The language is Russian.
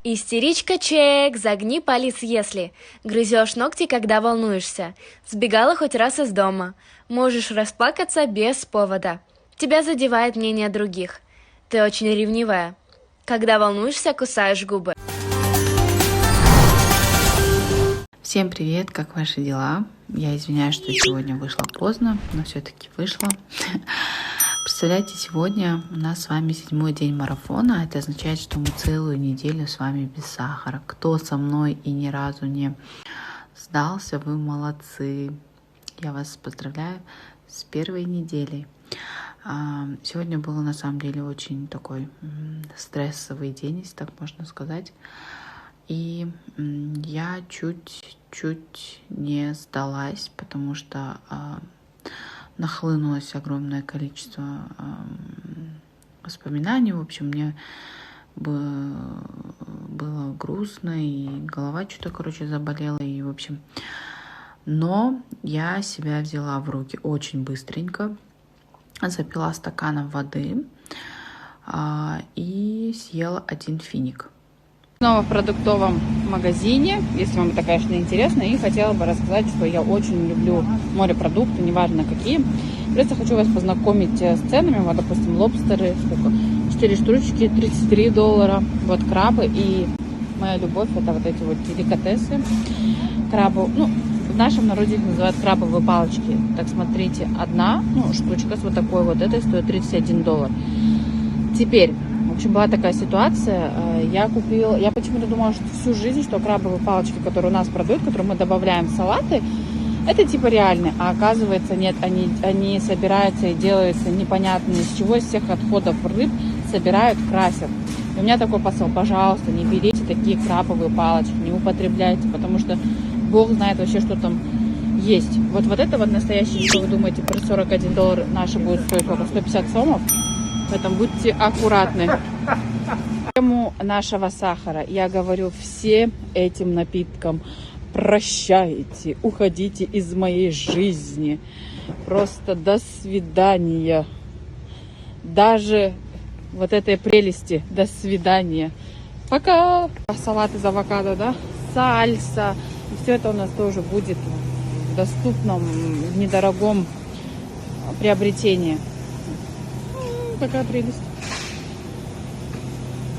Истеричка чек, загни палец если. Грызешь ногти, когда волнуешься. Сбегала хоть раз из дома. Можешь расплакаться без повода. Тебя задевает мнение других. Ты очень ревнивая. Когда волнуешься, кусаешь губы. Всем привет, как ваши дела? Я извиняюсь, что сегодня вышла поздно, но все-таки вышла. Представляете, сегодня у нас с вами 7-й день марафона. Это означает, что мы целую неделю с вами без сахара. Кто со мной и ни разу не сдался, вы молодцы. Я вас поздравляю с первой неделей. Сегодня был на самом деле очень такой стрессовый день, если так можно сказать. И я чуть-чуть не сдалась, потому что нахлынулось огромное количество воспоминаний. В общем, мне было грустно, и голова что-то, заболела. И, в общем, но я себя взяла в руки очень быстренько, запила стаканом воды и съела один финик. Снова в продуктовом магазине, если вам это, конечно, интересно, и хотела бы рассказать, что я очень люблю морепродукты, неважно какие. Просто хочу вас познакомить с ценами. Вот, допустим, лобстеры, сколько? 4 штучки, $33. Вот крабы, и моя любовь — это вот эти вот деликатесы. Крабы, в нашем народе их называют крабовые палочки. Так, смотрите, одна штучка с вот такой вот, этой стоит $31. Теперь, в общем, была такая ситуация, я почему-то думала, что всю жизнь, что крабовые палочки, которые у нас продают, которые мы добавляем в салаты, это типа реальные, а оказывается нет, они собираются и делаются непонятно из чего, из всех отходов рыб собирают, красят. И у меня такой посыл: пожалуйста, не берите такие крабовые палочки, не употребляйте, потому что Бог знает вообще, что там есть. Вот это вот настоящее, что вы думаете, про $41 наши будет стоить сколько? 150 сомов? Поэтому будьте аккуратны. Тему нашего сахара я говорю всем этим напиткам: прощайте, уходите из моей жизни. Просто до свидания. Даже вот этой прелести до свидания. Пока. Салат из авокадо, да? Сальса. И все это у нас тоже будет в доступном, в недорогом приобретении. Какая прелесть.